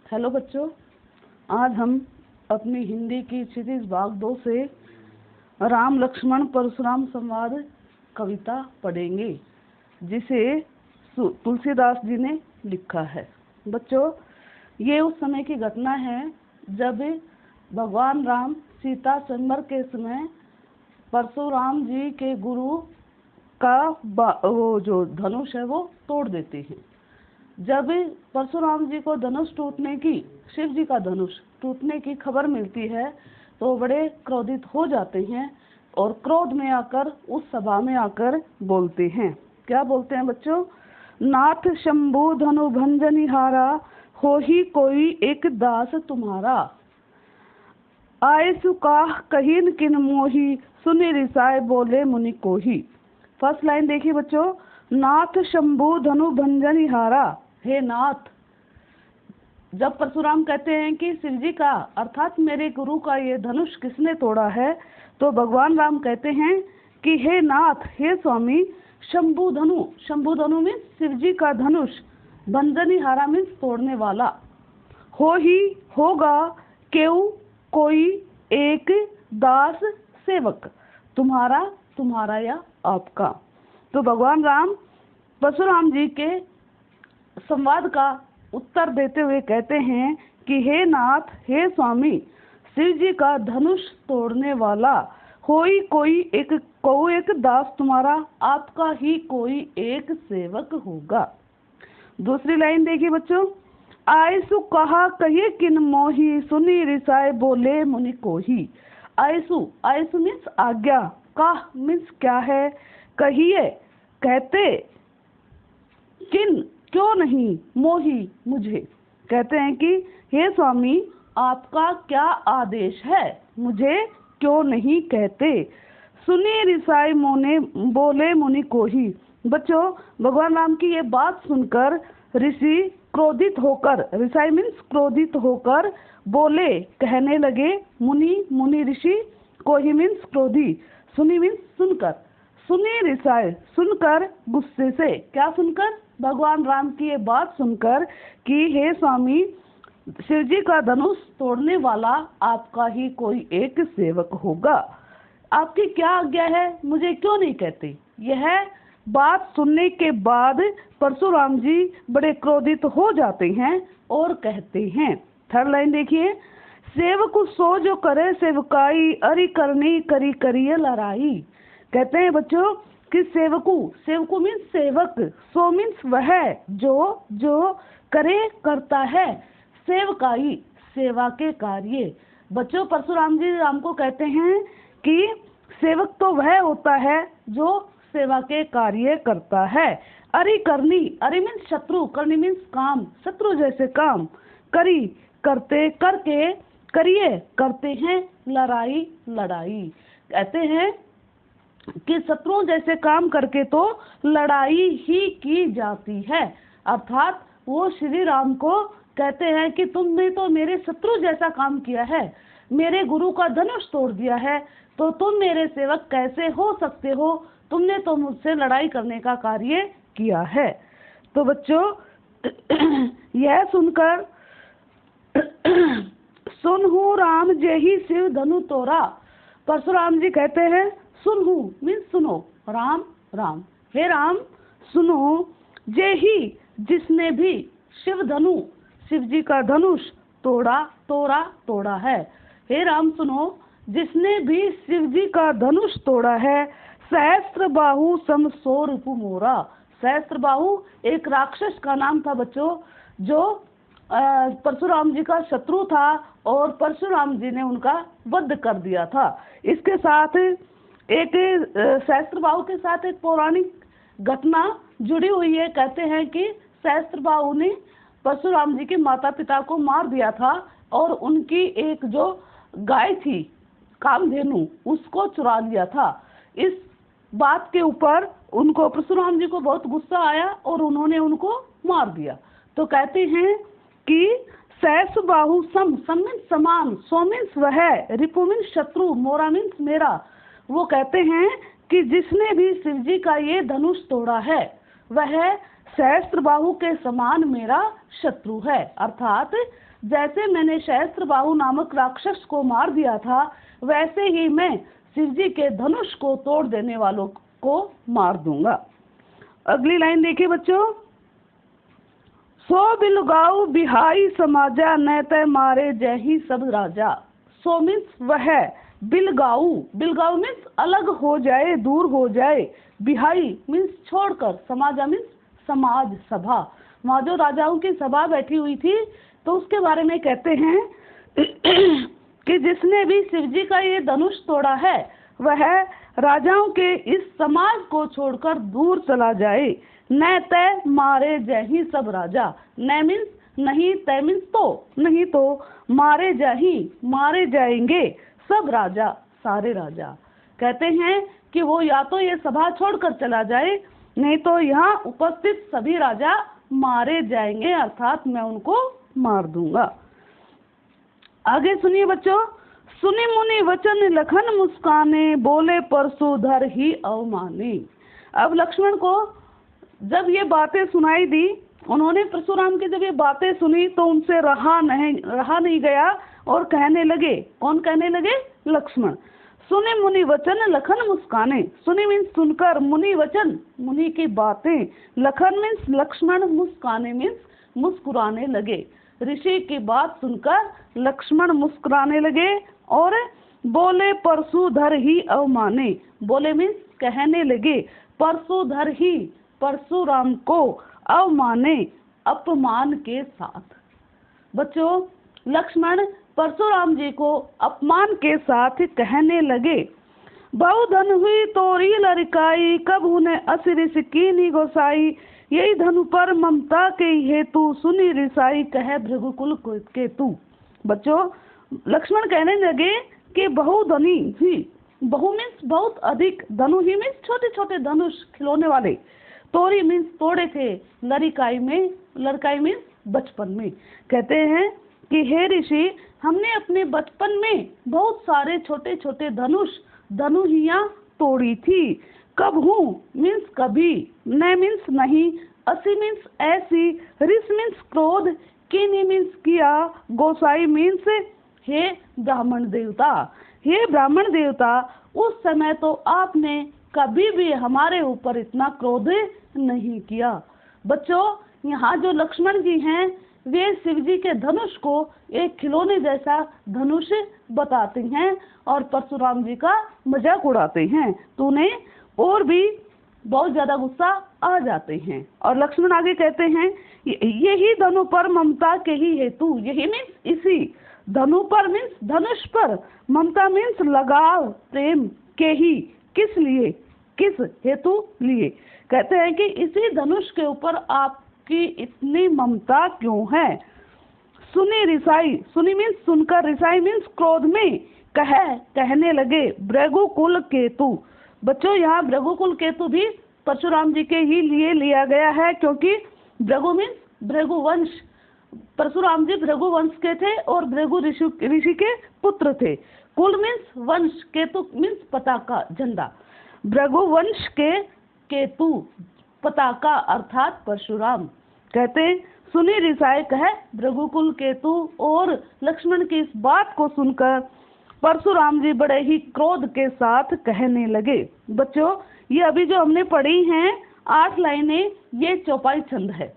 Hello बच्चों, आज हम अपनी हिंदी की क्षितिज भाग 2 से राम लक्ष्मण परशुराम संवाद कविता पढ़ेंगे, जिसे तुलसीदास जी ने लिखा है। बच्चों, ये उस समय की घटना है जब भगवान राम सीता स्वयंवर के समय परशुराम जी के गुरु का वो जो धनुष है वो तोड़ देते हैं। जब परशुराम जी को धनुष टूटने की, शिव जी का धनुष टूटने की खबर मिलती है तो बड़े क्रोधित हो जाते हैं और क्रोध में आकर उस सभा में आकर बोलते हैं। क्या बोलते हैं बच्चों? नाथ शंभु धनु भंजनिहारा, हो ही कोई एक दास तुम्हारा। आए सुकाह कहीन किन मोही, सुनि रिसाए बोले मुनि कोही। फर्स्ट लाइन देखिए बच्चों, नाथ शंभु धनु भंजनिहारा। हे नाथ, जब परशुराम कहते हैं कि शिव जी का अर्थात मेरे गुरु का ये धनुष किसने तोड़ा है, तो भगवान राम कहते हैं कि हे नाथ, हे स्वामी, शंभु धनु में शिव जी का धनुष, भंजनिहारा में तोड़ने वाला, हो ही होगा क्यों कोई एक दास सेवक, तुम्हारा या आपका। तो भगवान राम परशुराम जी के संवाद का उत्तर देते हुए कहते हैं कि हे नाथ, हे स्वामी, शिव जी का धनुष तोड़ने वाला, होई कोई एक दास तुम्हारा, आपका ही कोई एक सेवक होगा। दूसरी लाइन देखिए बच्चों, आयसु कहा कहिए किन मोही, सुनी रिसाए बोले मुनि कोही। आयसु मीन्स आज्ञा, कह मीन्स क्या है, कहिए कहते, किन क्यों नहीं, मोही मुझे, कहते हैं कि हे स्वामी आपका क्या आदेश है, मुझे क्यों नहीं कहते। सुनी रिसाई मोने बोले मुनि कोही। बच्चों, भगवान राम की ये बात सुनकर ऋषि क्रोधित होकर, रिसाई मीन्स क्रोधित होकर, बोले कहने लगे, मुनि ऋषि, कोही मीन्स क्रोधी, सुनी मीन्स सुनकर, सुनी रिसाए सुनकर, गुस्से से, क्या सुनकर? भगवान राम की ये बात सुनकर कि हे स्वामी, शिव जी का धनुष तोड़ने वाला आपका ही कोई एक सेवक होगा, आपकी क्या आज्ञा है, मुझे क्यों नहीं कहते। यह बात सुनने के बाद परशुराम जी बड़े क्रोधित हो जाते हैं और कहते हैं, थर्ड लाइन देखिए, सेवक सो जो करे सेवकाई, अरि करनी करी करिए लड़ाई। कहते हैं बच्चों कि सेवकू मीन्स सेवक, सो मीन्स वह, जो करे करता है, सेवकाई सेवा के कार्य। बच्चों, परशुराम जी राम को कहते हैं कि सेवक तो वह होता है जो सेवा के कार्य करता है। अरि करनी, अरि मीन्स शत्रु, करनी मीन्स काम, शत्रु जैसे काम, करी करते, करके, करिए करते हैं, लड़ाई। कहते हैं कि शत्रुओं जैसे काम करके तो लड़ाई ही की जाती है। अर्थात वो श्री राम को कहते हैं कि तुमने तो मेरे शत्रु जैसा काम किया है, मेरे गुरु का धनुष तोड़ दिया है, तो तुम मेरे सेवक कैसे हो सकते हो, तुमने तो मुझसे लड़ाई करने का कार्य किया है। तो बच्चों, यह सुनकर सुनहु राम जेहि शिव धनु तोरा। परशुराम जी कहते हैं, सुनहु मीन्स सुनो, राम, हे राम सुनो, जेहि जिसने भी शिव जी का धनुष तोड़ा है। हे राम सुनो, जिसने भी शिव जी का धनुष तोड़ा है, सहस्त्र बाहु सम सो रिपु मोरा। सहस्त्र बाहु एक राक्षस का नाम था बच्चों, जो परशुराम जी का शत्रु था और परशुराम जी ने उनका वध कर दिया था। इसके साथ एक सहस्त्रबाहु के साथ एक पौराणिक घटना जुड़ी हुई है। कहते हैं कि सहस्त्रबाहु ने परशुराम जी के माता पिता को मार दिया था और उनकी एक जो गाय थी कामधेनु, उसको चुरा लिया था। इस बात के ऊपर उनको, परशुराम जी को बहुत गुस्सा आया और उन्होंने उनको मार दिया। तो कहते हैं कि सहस्त्र बाहु सम मीन्स समान, सो मीन्स वह, रिपु मीन्स शत्रु, मोरा मीन्स मेरा। वो कहते हैं कि जिसने भी शिव जी का ये धनुष तोड़ा है, वह सहस्त्रबाहु के समान मेरा शत्रु है। अर्थात जैसे मैंने सहस्त्रबाहु नामक राक्षस को मार दिया था, वैसे ही मैं शिव जी के धनुष को तोड़ देने वालों को मार दूंगा। अगली लाइन देखिए बच्चों, सो बिलगाऊ बिहाई समाजा न तय मारे जय ही सब राजा। सो मीन्स वह, बिलगाऊ, बिलगाऊ मीन्स अलग हो जाए, दूर हो जाए, बिहाई मीन्स छोड़कर, समाजा मीन्स समाज, सभा। वहाँ जो राजाओं की सभा बैठी हुई थी तो उसके बारे में कहते हैं कि जिसने भी शिव जी का ये धनुष तोड़ा है वह राजाओं के इस समाज को छोड़कर दूर चला जाए। न तय मारे जय ही सब राजा, न मीन्स नहीं, तय मीन्स तो, नहीं तो, मारे जाही मारे जाएंगे सब राजा, सारे राजा। कहते हैं कि वो या तो ये सभा छोड़कर चला जाए, नहीं तो यहाँ उपस्थित सभी राजा मारे जाएंगे, अर्थात मैं उनको मार दूंगा। आगे सुनिए बच्चों, सुनि मुनि वचन लखन मुस्काने, बोले परशुधर ही अवमाने। अब लक्ष्मण को जब ये बातें सुनाई दी, उन्होंने परशुराम की जब ये बातें सुनी तो उनसे रहा नहीं गया और कहने लगे, कौन कहने लगे? लक्ष्मण। सुनि मुनि वचन लखन मुस्काने, सुनि मीन्स सुनकर, मुनि वचन मुनि की बातें, लखन मीन्स लक्ष्मण, मुस्काने मीन्स मुस्कुराने लगे। ऋषि की बात सुनकर लक्ष्मण मुस्कुराने लगे और बोले परशुधर ही अवमाने, बोले मीन्स कहने लगे, परशुधर ही परशुराम को अवमाने अपमान के साथ। बच्चों, लक्ष्मण परशुराम जी को अपमान के साथ कहने लगे, बहुधन हुई तोरी लड़काई, कब उन्हें असिरिस कीनी गोसाई, यही धनु पर ममता के हेतु, सुनी रिसाई कहे भृगुकुल के तू। बच्चों, लक्ष्मण कहने लगे कि बहुधनी हुई, बहु मीन्स बहुत अधिक, धनु ही मीन्स छोटे छोटे धनुष, खिलौने वाले, तोरी मीन्स तोड़े थे, लड़काई मीन्स बचपन में। कहते हैं कि हे ऋषि, हमने अपने बचपन में बहुत सारे छोटे छोटे धनुहियाँ तोड़ी थी। कब हूँ मीन्स कभी, न मीन्स नहीं, असी मीन्स ऐसी, रिस मीन्स क्रोध, कीनी मीन्स किया, गोसाई मीन्स हे ब्राह्मण देवता। हे ब्राह्मण देवता, उस समय तो आपने कभी भी हमारे ऊपर इतना क्रोध नहीं किया। बच्चों, यहाँ जो लक्ष्मण जी हैं वे शिव जी के धनुष को एक खिलौने जैसा धनुष बताते हैं और परशुराम जी का मजाक उड़ाते हैं, तो उन्हें और भी बहुत ज्यादा गुस्सा आ जाते हैं। और लक्ष्मण आगे कहते हैं, यही धनु पर ममता के ही हेतु, यही मीन्स इसी, धनु पर मीन्स धनुष पर, ममता मीन्स लगाव, प्रेम के ही, किस लिए, किस हेतु लिए। कहते हैं कि इसी धनुष के ऊपर आपकी इतनी ममता क्यों है। सुनी रिसाई, सुनी मीन्स सुनकर, रिसाई मीन्स क्रोध में, कहने लगे भृगुकुल केतु। बच्चों, यहाँ भृगुकुल केतु भी परशुराम जी के ही लिए लिया गया है, क्योंकि भृगु मीन्स भृगुवंश, परशुराम जी भृगुवंश के थे और भृगु ऋषि के पुत्र थे। कुल मीन्स वंश, केतु मीन्स पताका, झंडा, भृगुवंश के केतु पताका अर्थात परशुराम। कहते सुनी रिसाए कहे भृगुकुल केतु। और लक्ष्मण की इस बात को सुनकर परशुराम जी बड़े ही क्रोध के साथ कहने लगे। बच्चों, ये अभी जो हमने पढ़ी हैं 8 लाइनें, ये चौपाई छंद है।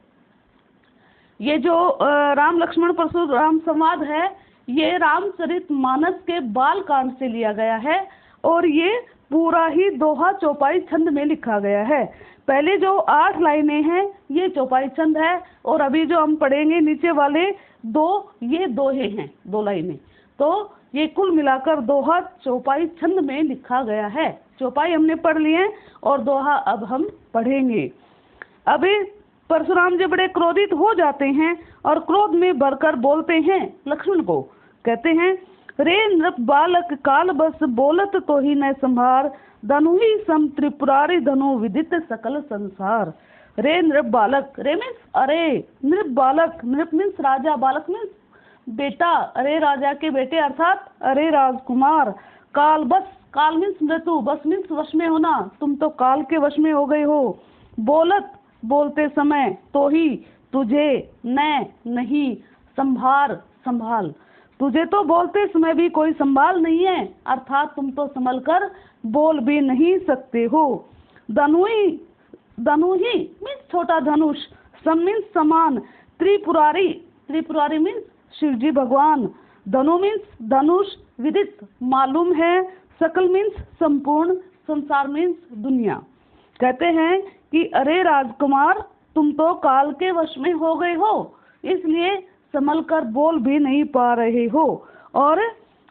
ये जो राम लक्ष्मण परशुराम संवाद है, ये रामचरितमानस के बाल कांड से लिया गया है और ये पूरा ही दोहा चौपाई छंद में लिखा गया है। पहले जो 8 लाइनें हैं ये चौपाई छंद है और अभी जो हम पढ़ेंगे नीचे वाले 2, ये दोहे हैं, 2 लाइनें। तो ये कुल मिलाकर दोहा चौपाई छंद में लिखा गया है। चौपाई हमने पढ़ लिए और दोहा अब हम पढ़ेंगे। अभी परशुराम जी बड़े क्रोधित हो जाते हैं और क्रोध में भरकर बोलते हैं लक्ष्मण को। कहते हैं, रे नृप बालक काल बस, बोलत तो ही न संभार, धनु ही सम त्रिपुरारी धनु विदित सकल संसार। रे नृप बालक, रे मीन्स अरे, नृप बालक, नृप मीन्स राजा, बालक मीन्स बेटा, अरे राजा के बेटे अर्थात अरे राजकुमार। काल बस, काल मीन्स मृत्यु, बस मीन्स वश में होना, तुम तो काल के वश में हो गए हो। बोलत बोलते समय तो ही तुझे नहीं संभाल। तुझे तो बोलते समय भी कोई संभाल नहीं है, अर्थात तुम तो संभल कर बोल भी नहीं सकते हो। धनुही मीन्स छोटा धनुष, सम मीन्स समान, त्रिपुरारी मीन्स शिवजी भगवान, धनु मीन्स धनुष विदित मालूम है, सकल मीन्स संपूर्ण, संसार मीन्स दुनिया। कहते हैं कि अरे राजकुमार, तुम तो काल के वश में हो गए हो, इसलिए संभल कर बोल भी नहीं पा रहे हो। और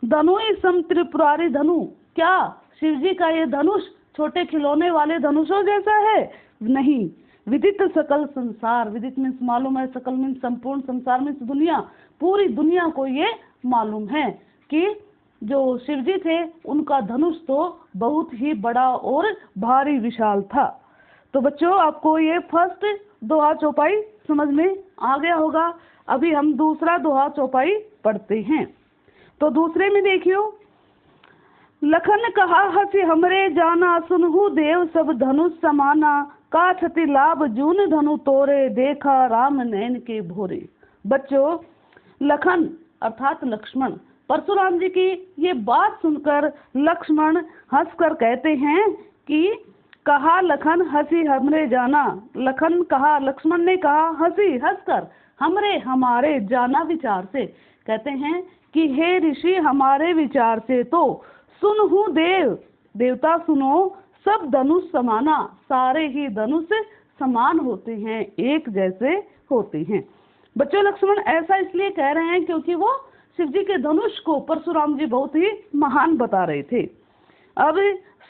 धनु ही सम त्रिपुरारी धनु, क्या शिवजी का ये धनुष छोटे खिलौने वाले धनुषों जैसा है? नहीं। विदित सकल संसार, विदित मीन्स मालूम है, सकल मीन्स संपूर्ण, संसार मीन्स दुनिया, पूरी दुनिया को ये मालूम है कि जो शिवजी थे उनका धनुष तो बहुत ही बड़ा और भारी विशाल था। तो बच्चों, आपको ये फर्स्ट दोहा चौपाई समझ में आ गया होगा। अभी हम दूसरा दोहा चौपाई पढ़ते हैं। तो दूसरे में देखियो, लखन कहा हंसी हमरे जाना, सुनहु देव सब धनुष समाना, का छति लाभ जून धनु तोरे, देखा राम नैन के भोरे। बच्चों, लखन अर्थात लक्ष्मण, परशुराम जी की ये बात सुनकर लक्ष्मण हंसकर कहते हैं कि कहा लखन हंसी हमरे जाना। लखन कहा, लक्ष्मण ने कहा हंसी हंसकर, हमरे हमारे जाना विचार से। कहते हैं कि हे ऋषि, हमारे विचार से तो सुनहु देवता सुनो, सब धनुष समाना, सारे ही धनुष समान होते हैं, एक जैसे होते हैं। बच्चों, लक्ष्मण ऐसा इसलिए कह रहे हैं क्योंकि वो शिव जी के धनुष को परशुराम जी बहुत ही महान बता रहे थे। अब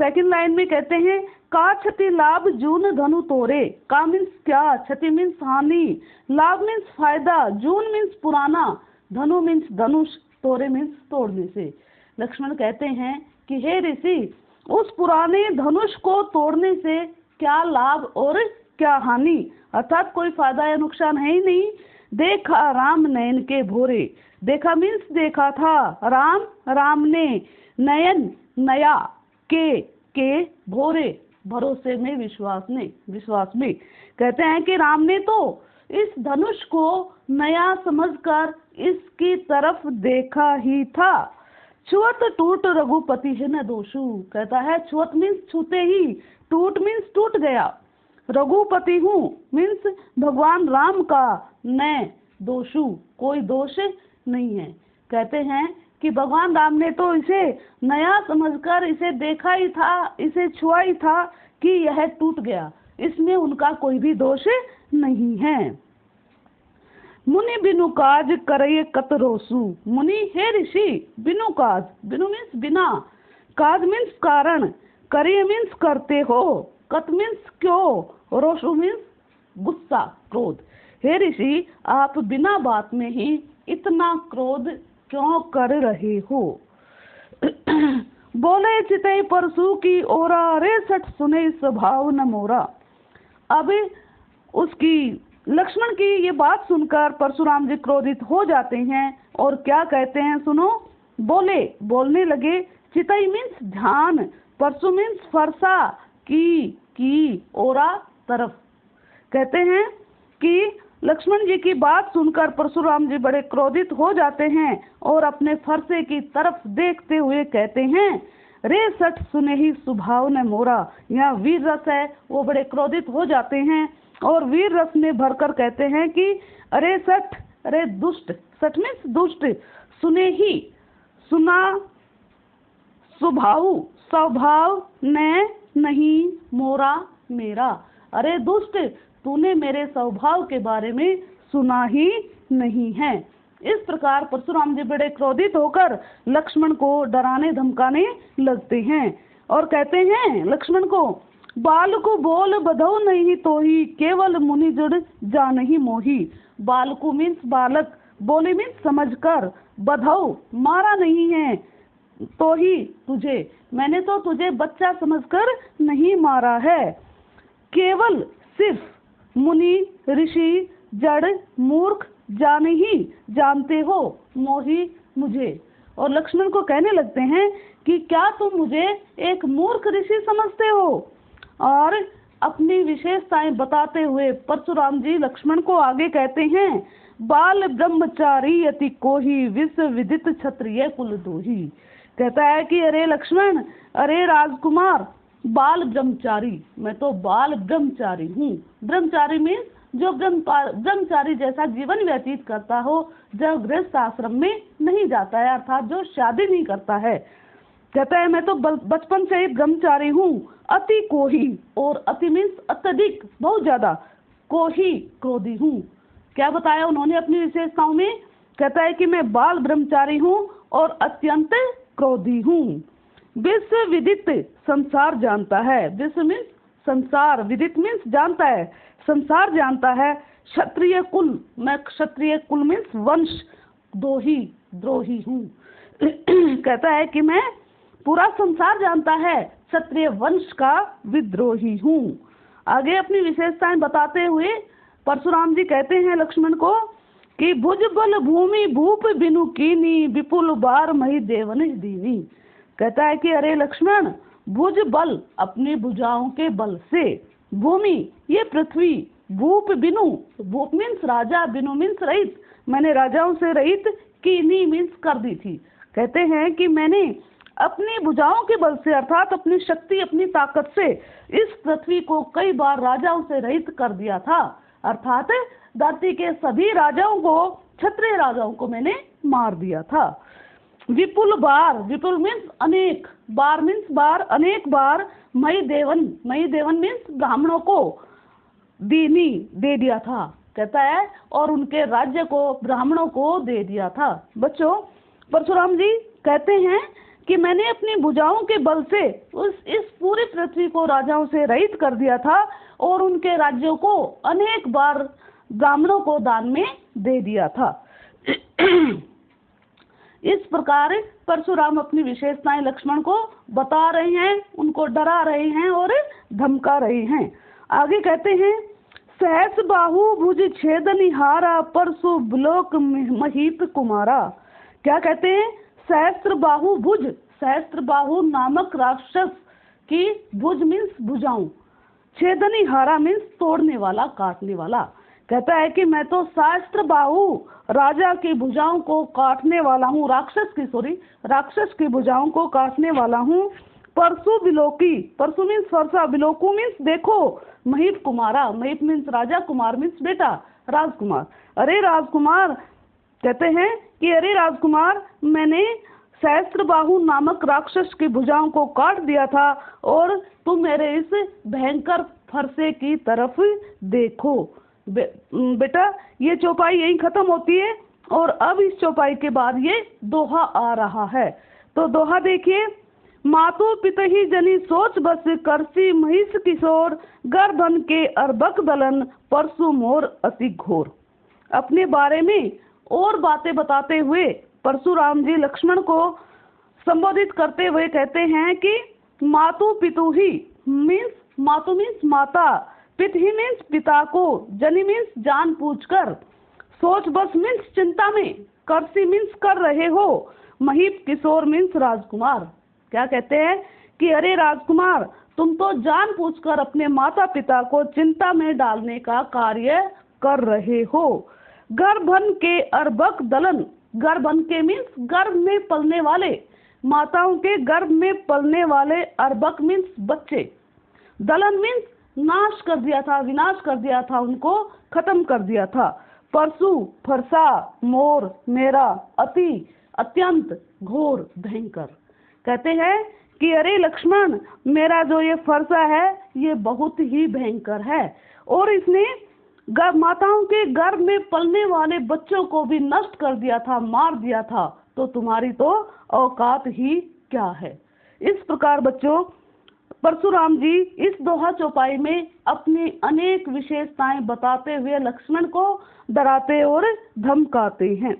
सेकंड लाइन में कहते हैं, का क्षति लाभ जून धनु तोरे। का मीन्स क्या, क्षति मीन्स हानि, लाभ मीन्स फायदा, जून मीन्स पुराना, धनु मीन्स धनुष, तोरे मीन्स तोड़ने से। लक्ष्मण कहते हैं कि हे ऋषि, उस पुराने धनुष को तोड़ने से क्या लाभ और क्या हानि, अर्थात कोई फायदा या नुकसान है ही नहीं। देखा राम नयन के भोरे। देखा मीन्स देखा था, राम ने, नयन नया, के भोरे भरोसे में, विश्वास में। कहते हैं कि राम ने तो इस धनुष को नया समझकर इसकी तरफ देखा ही था। छुअत टूट रघुपति है न दोषु। कहता है छुअत मीन्स छूते ही, टूट मीन्स टूट गया, रघुपति हूँ मीन्स भगवान राम का, न दोषु कोई दोष नहीं है। कहते हैं कि भगवान राम ने तो इसे नया समझकर इसे देखा ही था, इसे छुआ ही था कि यह टूट गया, इसमें उनका कोई भी दोष नहीं है। मुनि बिनु काज करये कत रोसु। मुनि हे ऋषि, बिनु काज, बिनु मीन्स बिना, काज मीन्स कारण, करये मीन्स करते हो, कत मीन्स क्यों, रोसु मीन्स गुस्सा, क्रोध। हे ऋषि, आप बिना बात में ही इतना क्रोध क्यों कर रहे हो। बोले चितई परसु की ओरा, रे सठ सुने स्वभाव न मोरा। अब उसकी लक्ष्मण की ये बात सुनकर परशुराम जी क्रोधित हो जाते हैं और क्या कहते हैं सुनो। बोलने लगे, चितई मीन्स ध्यान, परसु मीन्स फरसा, की ओरा तरफ। कहते हैं कि लक्ष्मण जी की बात सुनकर परशुराम जी बड़े क्रोधित हो जाते हैं और अपने फरसे की तरफ देखते हुए कहते हैं, रे सठ सुने ही स्वभाव ने मोरा। यहाँ वीर रस है, वो बड़े क्रोधित हो जाते हैं और वीर रस में भरकर कहते हैं कि अरे सठ, अरे दुष्ट, सठ मीन्स दुष्ट, सुने ही, सुना, स्वभाव ने नहीं, मोरा मेरा। अरे दुष्ट, तूने मेरे स्वभाव के बारे में सुना ही नहीं है। इस प्रकार परशुराम जी बड़े क्रोधित होकर लक्ष्मण को डराने धमकाने लगते हैं और कहते हैं लक्ष्मण को, बाल को बोल बधौ नहीं तो ही, केवल मुनि जुड़ जा नहीं मोही। बाल को मीन्स बालक, बोले मीन्स समझकर, बधौ मारा नहीं है, तो ही तुझे, मैंने तो तुझे बच्चा समझकर नहीं मारा है। केवल सिर्फ मुनि ऋषि जड़ मूर्ख जाने ही जानते हो, मोही मुझे। और लक्ष्मण को कहने लगते हैं कि क्या तुम मुझे एक मूर्ख ऋषि समझते हो और अपनी विशेषताएं बताते हुए परशुराम जी लक्ष्मण को आगे कहते हैं, बाल ब्रह्मचारी अति कोही विश्व विदित क्षत्रिय कुल दोही। कहता है कि अरे लक्ष्मण, अरे राजकुमार, बाल ब्रह्मचारी, मैं तो बाल ब्रह्मचारी हूँ। ब्रह्मचारी मीन्स जो ब्रह्मचारी जैसा जीवन व्यतीत करता हो, जो गृहस्थ आश्रम में नहीं जाता है, अर्थात जो शादी नहीं करता है। कहता है मैं तो बचपन से ही ब्रह्मचारी हूँ। अति कोही, और अति मीन्स अत्यधिक, बहुत ज्यादा, कोही क्रोधी हूँ। क्या बताया उन्होंने अपनी विशेषताओं में? कहता है कि मैं बाल ब्रह्मचारी हूँ और अत्यंत क्रोधी हूँ। विश्व विदित, संसार जानता है। विश्व मीन्स संसार, विदित मीन्स जानता है, संसार जानता है। क्षत्रिय कुल, मैं क्षत्रिय कुल मीन्स वंश, दोही, द्रोही हूँ। कहता है कि मैं पूरा संसार जानता है, क्षत्रिय वंश का विद्रोही हूँ। आगे अपनी विशेषताएं बताते हुए परशुराम जी कहते हैं लक्ष्मण को कि भुज बल भूमि भूप बिनु कीनी विपुल बार मही देवन दीनी। कहता है कि अरे लक्ष्मण, भुज बल, अपनी भुजाओं के बल से, भूमि ये पृथ्वी, भूप बिनु, भूप मीन्स राजा, बिनु मीन्स रहित, मैंने राजाओं से रहित, कीनी मीन्स कर दी थी। कहते हैं कि मैंने अपनी भुजाओं के बल से, अर्थात अपनी शक्ति, अपनी ताकत से इस पृथ्वी को कई बार राजाओं से रहित कर दिया था। अर्थात धरती के सभी राजाओं को, क्षत्रिय राजाओं को मैंने मार दिया था। विपुल बार, विपुल मीन्स अनेक, बार मीन्स बार, अनेक बार, मई देवन, मई देवन मीन्स ब्राह्मणों को, दीनी दे दिया था। कहता है और उनके राज्य को ब्राह्मणों को दे दिया था। बच्चों, परशुराम जी कहते हैं कि मैंने अपनी भुजाओं के बल से इस पूरी पृथ्वी को राजाओं से रहित कर दिया था और उनके राज्यों को अनेक बार ब्राह्मणों को दान में दे दिया था। इस प्रकार परशुराम अपनी विशेषताएं लक्ष्मण को बता रहे हैं, उनको डरा रहे हैं और धमका रहे हैं। आगे कहते हैं, सहस बाहु भुज छेद निहारा परशु ब्लोक महीप कुमारा। क्या कहते हैं? सहस्त्र बाहु भुज, सहस्त्र बाहु नामक राक्षस की भुज मीन्स भुजाओं, छेदनी हारा मीन्स तोड़ने वाला, काटने वाला। कहता है कि मैं तो सहस्त्र बाहु, राजा की भुजाओं को काटने वाला हूँ, राक्षस की भुजाओं को काटने वाला हूँ। परशु बिलोकी, परशु मीन्स फरसा, बिलोकू मीन्स देखो, महीप कुमारा, महीप मीन्स राजा, कुमार मीन्स बेटा, राजकुमार। अरे राजकुमार, कहते हैं कि अरे राजकुमार, मैंने सहस्त्र बाहु नामक राक्षस की भुजाओं को काट दिया था और तुम मेरे इस भयंकर फरसे की तरफ देखो। बेटा, ये चौपाई यहीं खत्म होती है और अब इस चौपाई के बाद ये दोहा आ रहा है। तो दोहा देखिए, मातु पितहि जनी सोच बस करसी महिष किशोर गर्दन के अर्बक दलन परसु मोर अति घोर। अपने बारे में और बातें बताते हुए परशुराम जी लक्ष्मण को संबोधित करते हुए कहते हैं कि मातु पितु ही मीन्स, मातु मीन्स माता, पित ही मीन्स पिता को, जनी मीन्स जान पूछकर, सोच बस मीन्स चिंता में, करसी मीन्स कर रहे हो, महीप किशोर मीन्स राजकुमार। क्या कहते हैं कि अरे राजकुमार, तुम तो जान पूछकर अपने माता पिता को चिंता में डालने का कार्य कर रहे हो। गर्भन के अर्बक दलन, गर्भन के मीन्स गर्भ में पलने वाले, माताओं के गर्भ में पलने वाले, अर्बक मीन्स बच्चे, दलन मीन्स नाश कर दिया था, विनाश कर दिया था, उनको खत्म कर दिया था। परसु फरसा, मोर मेरा, अति अत्यंत, घोर भयंकर। कहते हैं कि अरे लक्ष्मण, मेरा जो ये फरसा है ये बहुत ही भयंकर है और इसने माताओं के गर्भ में पलने वाले बच्चों को भी नष्ट कर दिया था, मार दिया था, तो तुम्हारी तो औकात ही क्या है। इस प्रकार बच्चों, परशुराम जी इस दोहा चौपाई में अपनी अनेक विशेषताएं बताते हुए लक्ष्मण को डराते और धमकाते हैं।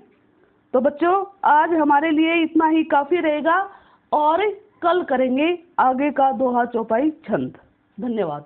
तो बच्चों, आज हमारे लिए इतना ही काफी रहेगा और कल करेंगे आगे का दोहा चौपाई छंद। धन्यवाद।